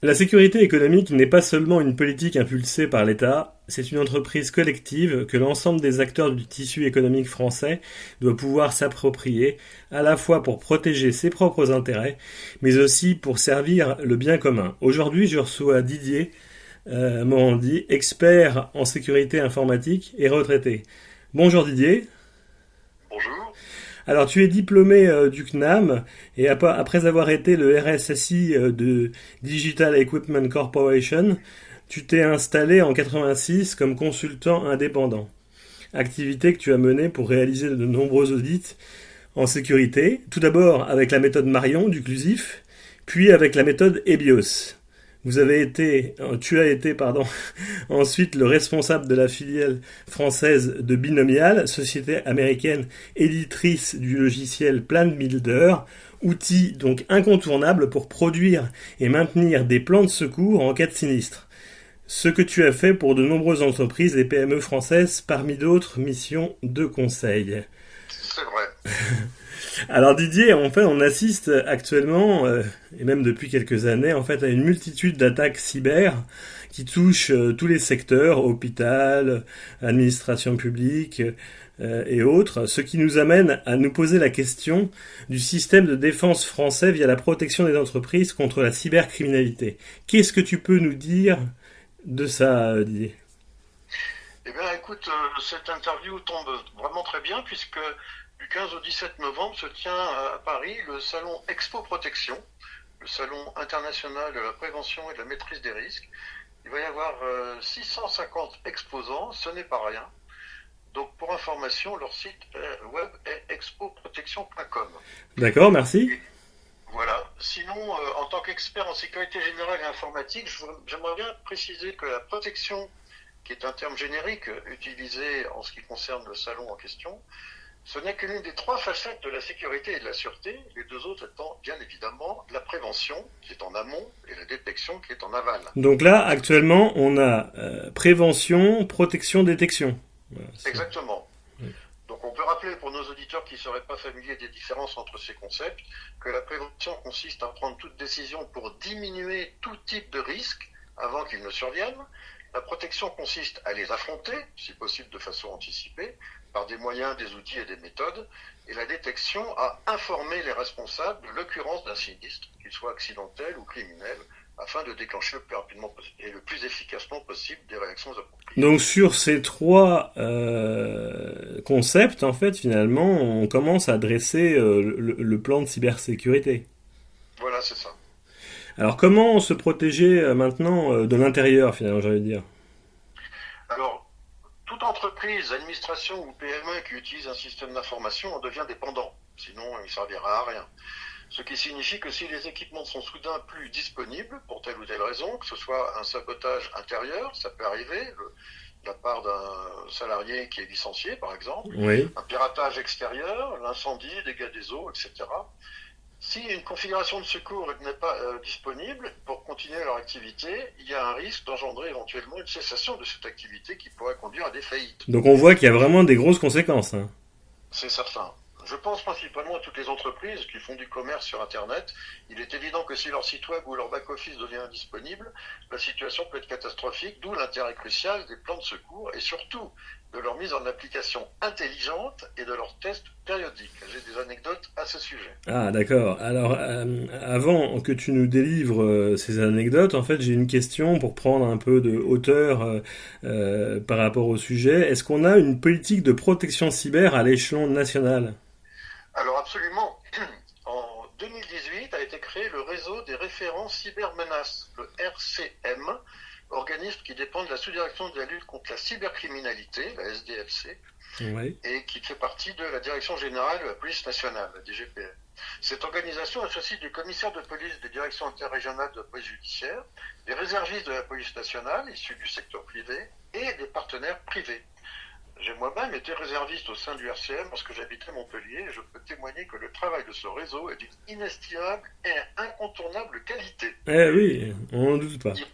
La sécurité économique n'est pas seulement une politique impulsée par l'État, c'est une entreprise collective que l'ensemble des acteurs du tissu économique français doit pouvoir s'approprier, à la fois pour protéger ses propres intérêts, mais aussi pour servir le bien commun. Aujourd'hui, je reçois Didier Morandi, expert en sécurité informatique et retraité. Bonjour Didier. Bonjour. Alors, tu es diplômé du CNAM et après avoir été le RSSI de Digital Equipment Corporation, tu t'es installé en 86 comme consultant indépendant. Activité que tu as menée pour réaliser de nombreux audits en sécurité, tout d'abord avec la méthode Marion du Clusif, puis avec la méthode EBIOS. Tu as été, pardon, ensuite le responsable de la filiale française de Binomial, société américaine éditrice du logiciel Plan Builder, outil donc incontournable pour produire et maintenir des plans de secours en cas de sinistre. Ce que tu as fait pour de nombreuses entreprises et PME françaises, parmi d'autres missions de conseil. C'est vrai. Alors Didier, en fait, on assiste actuellement, et même depuis quelques années, en fait, à une multitude d'attaques cyber qui touchent tous les secteurs, hôpital, administration publique et autres, ce qui nous amène à nous poser la question du système de défense français via la protection des entreprises contre la cybercriminalité. Qu'est-ce que tu peux nous dire de ça, Didier? Eh bien, écoute, cette interview tombe vraiment très bien puisque du 15 au 17 novembre se tient à Paris le salon Expo Protection, le salon international de la prévention et de la maîtrise des risques. Il va y avoir 650 exposants, ce n'est pas rien. Donc, pour information, leur site web est expoprotection.com. D'accord, merci. Et voilà. Sinon, en tant qu'expert en sécurité générale et informatique, j'aimerais bien préciser que la protection, qui est un terme générique utilisé en ce qui concerne le salon en question, ce n'est que l'une des trois facettes de la sécurité et de la sûreté, les deux autres étant bien évidemment la prévention, qui est en amont, et la détection, qui est en aval. Donc là, actuellement, on a prévention, protection, détection. Voilà, Exactement. Donc on peut rappeler pour nos auditeurs qui ne seraient pas familiers des différences entre ces concepts que la prévention consiste à prendre toute décision pour diminuer tout type de risque avant qu'ils ne surviennent. La protection consiste à les affronter, si possible de façon anticipée, par des moyens, des outils et des méthodes. Et la détection à informer les responsables de l'occurrence d'un sinistre, qu'il soit accidentel ou criminel, afin de déclencher le plus rapidement et le plus efficacement possible des réactions appropriées. Donc sur ces trois concepts, en fait, finalement, on commence à dresser le plan de cybersécurité. Voilà, c'est ça. Alors comment se protéger maintenant de l'intérieur, finalement, j'allais dire. Alors, toute entreprise, administration ou PME qui utilise un système d'information en devient dépendant. Sinon, il ne servira à rien. Ce qui signifie que si les équipements sont soudain plus disponibles, pour telle ou telle raison, que ce soit un sabotage intérieur, ça peut arriver, de la part d'un salarié qui est licencié, par exemple, Oui. un piratage extérieur, l'incendie, dégâts des eaux, etc. Si une configuration de secours n'est pas disponible pour continuer leur activité, il y a un risque d'engendrer éventuellement une cessation de cette activité qui pourrait conduire à des faillites. Donc on voit qu'il y a vraiment des grosses conséquences, hein. C'est certain. Je pense principalement à toutes les entreprises qui font du commerce sur Internet. Il est évident que si leur site web ou leur back-office devient indisponible, la situation peut être catastrophique, d'où l'intérêt crucial des plans de secours et surtout de leur mise en application intelligente et de leurs tests périodiques. J'ai des anecdotes à ce sujet. Ah, d'accord. Alors, avant que tu nous délivres ces anecdotes, en fait, j'ai une question pour prendre un peu de hauteur par rapport au sujet. Est-ce qu'on a une politique de protection cyber à l'échelon national? Alors absolument, en 2018 a été créé le réseau des référents cybermenaces, le RCM, organisme qui dépend de la sous-direction de la lutte contre la cybercriminalité, la SDLC, Oui. et qui fait partie de la Direction générale de la police nationale, la DGPN. Cette organisation associe des commissaires de police des directions interrégionales de police judiciaire, des réservistes de la police nationale issus du secteur privé et des partenaires privés. J'ai moi-même été réserviste au sein du RCM lorsque j'habitais Montpellier et je peux témoigner que le travail de ce réseau est d'une inestimable et incontournable qualité. Eh oui, on n'en doute pas. Il,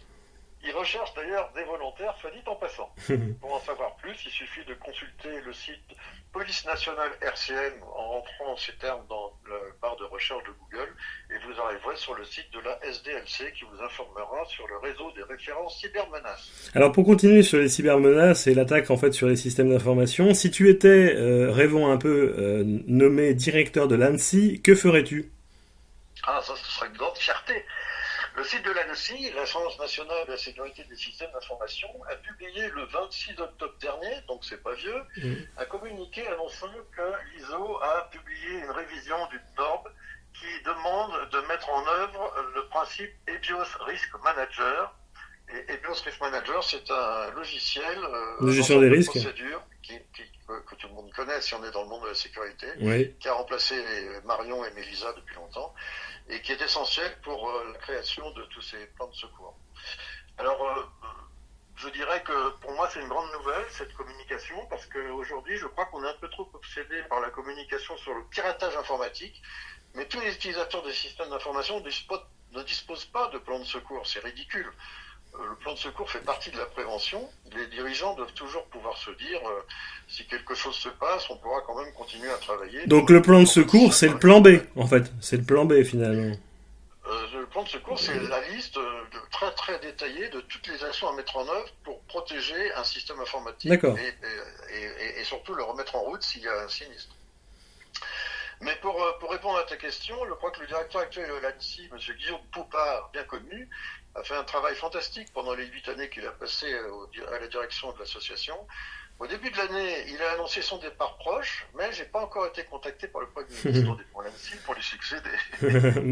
il recherche d'ailleurs des volontaires, soit dit en passant. Pour en savoir plus, il suffit de consulter le site Police Nationale RCM en rentrant ces termes dans la barre de recherche de Google et vous aurez arriverez sur le site de la SDLC qui vous informera sur le réseau des référents cybermenaces. Alors pour continuer sur les cybermenaces et l'attaque en fait sur les systèmes d'information, si tu étais, rêvons un peu, nommé directeur de l'ANSSI, que ferais-tu? Ah, ça, ce serait une grande fierté. Le site de l'ANSSI, l'Agence nationale de la sécurité des systèmes d'information, a publié le 26 octobre dernier, donc c'est pas vieux, un communiqué annonçant que l'ISO a publié une révision d'une norme qui demande de mettre en œuvre le principe EBIOS Risk Manager. Et EBIOS Risk Manager, c'est un logiciel De gestion des risques. procédure que tout le monde connaît si on est dans le monde de la sécurité, Oui. qui a remplacé Marion et Mélisa depuis longtemps, et qui est essentiel pour la création de tous ces plans de secours. Alors, je dirais que pour moi c'est une grande nouvelle cette communication, parce qu'aujourd'hui je crois qu'on est un peu trop obsédé par la communication sur le piratage informatique, mais tous les utilisateurs des systèmes d'information ne disposent pas de plan de secours, c'est ridicule. Le plan de secours fait partie de la prévention. Les dirigeants doivent toujours pouvoir se dire si quelque chose se passe, on pourra quand même continuer à travailler. Donc le plan de secours, c'est le plan B, en fait. C'est le plan B, finalement. Le plan de secours, c'est la liste très très détaillée de toutes les actions à mettre en œuvre pour protéger un système informatique et surtout le remettre en route s'il y a un sinistre. Mais pour répondre à ta question, je crois que le directeur actuel de l'ANSSI, M. Guillaume Poupard, bien connu, a fait un travail fantastique pendant les 8 années qu'il a passé à la direction de l'association. Au début de l'année, il a annoncé son départ proche, mais j'ai pas encore été contacté par le Premier ministre de l'ANSSI pour lui succéder.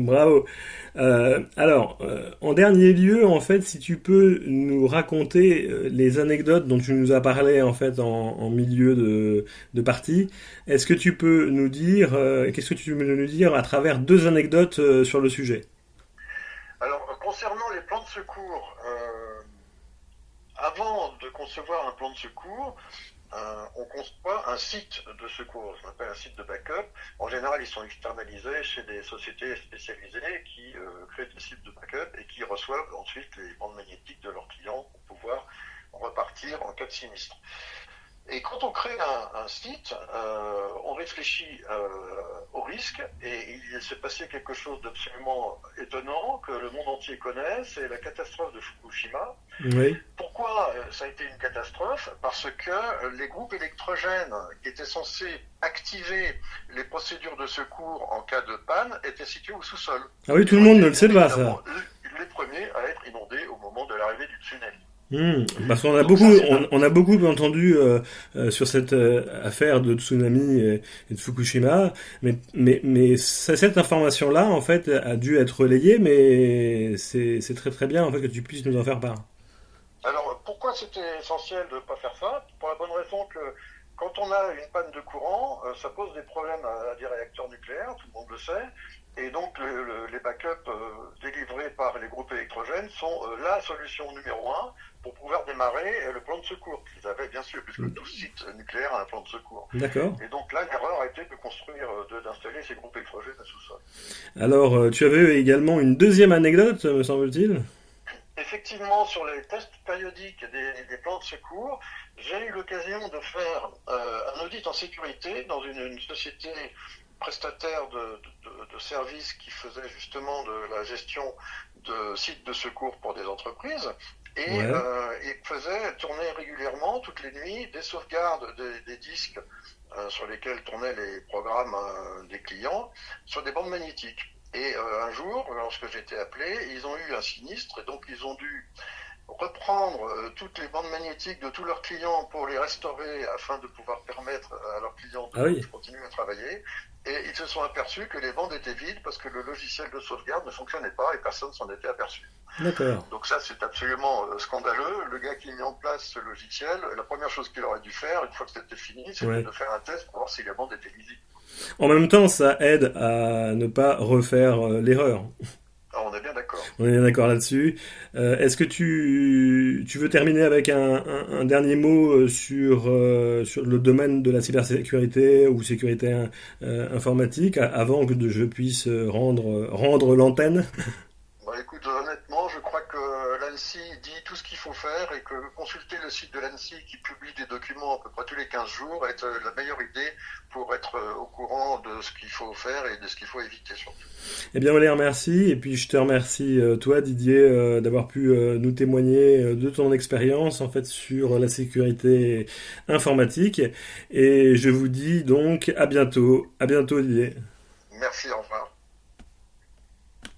Bravo. Alors, en dernier lieu, en fait, si tu peux nous raconter les anecdotes dont tu nous as parlé en fait en milieu de partie, est-ce que tu peux nous dire, qu'est-ce que tu peux nous dire à travers 2 anecdotes sur le sujet? Alors, concernant les plans de secours, avant de concevoir un plan de secours, on conçoit un site de secours, ce qu'on appelle un site de backup. En général, ils sont externalisés chez des sociétés spécialisées qui créent des sites de backup et qui reçoivent ensuite les bandes magnétiques de leurs clients pour pouvoir repartir en cas de sinistre. Et quand on crée un site, on réfléchit au risque, et il s'est passé quelque chose d'absolument étonnant que le monde entier connaît, c'est la catastrophe de Fukushima. Oui. Pourquoi ça a été une catastrophe? Parce que les groupes électrogènes qui étaient censés activer les procédures de secours en cas de panne étaient situés au sous-sol. Ah oui, tout le monde ne le sait pas, ça. Les premiers à être inondés au moment de l'arrivée du tsunami. Parce qu'on a on a beaucoup entendu sur cette affaire de tsunami et de Fukushima, mais cette information-là, en fait, a dû être relayée, mais c'est très très bien en fait que tu puisses nous en faire part. Alors, pourquoi c'était essentiel de ne pas faire ça? Pour la bonne raison que quand on a une panne de courant, ça pose des problèmes à des réacteurs nucléaires, tout le monde le sait. Et donc les backups délivrés par les groupes électrogènes sont la solution numéro 1 pour pouvoir démarrer le plan de secours qu'ils avaient bien sûr, puisque tout site nucléaire a un plan de secours. D'accord. Et donc là, l'erreur a été de construire, d'installer ces groupes électrogènes à sous-sol. Alors, tu avais également une deuxième anecdote, me semble-t-il? Effectivement, sur les tests périodiques des plans de secours, j'ai eu l'occasion de faire un audit en sécurité dans une société prestataire de services qui faisait justement de la gestion de sites de secours pour des entreprises et il faisait tourner régulièrement toutes les nuits des sauvegardes des disques sur lesquels tournaient les programmes des clients sur des bandes magnétiques. Et un jour, lorsque j'ai été appelé, ils ont eu un sinistre et donc ils ont dû reprendre toutes les bandes magnétiques de tous leurs clients pour les restaurer afin de pouvoir permettre à leurs clients de continuer à travailler. Et ils se sont aperçus que les bandes étaient vides parce que le logiciel de sauvegarde ne fonctionnait pas et personne s'en était aperçu. D'accord. Donc ça, c'est absolument scandaleux. Le gars qui a mis en place ce logiciel, la première chose qu'il aurait dû faire, une fois que c'était fini, c'était de faire un test pour voir si les bandes étaient lisibles. En même temps, ça aide à ne pas refaire l'erreur. Ah, on est bien d'accord. On est bien d'accord là-dessus. Est-ce que tu veux terminer avec un dernier mot sur le domaine de la cybersécurité ou sécurité informatique avant que je puisse rendre l'antenne? Bah, écoute, honnêtement, je crois que l'ANSSI dit tout ce qu'il faut faire et que consulter le site de l'ANSSI qui publie des documents à peu près tous les 15 jours est la meilleure idée pour être au courant de ce qu'il faut faire et de ce qu'il faut éviter surtout. Eh bien, on les remercie. Et puis, je te remercie, toi, Didier, d'avoir pu nous témoigner de ton expérience, en fait, sur la sécurité informatique. Et je vous dis donc à bientôt. À bientôt, Didier. Merci, au revoir.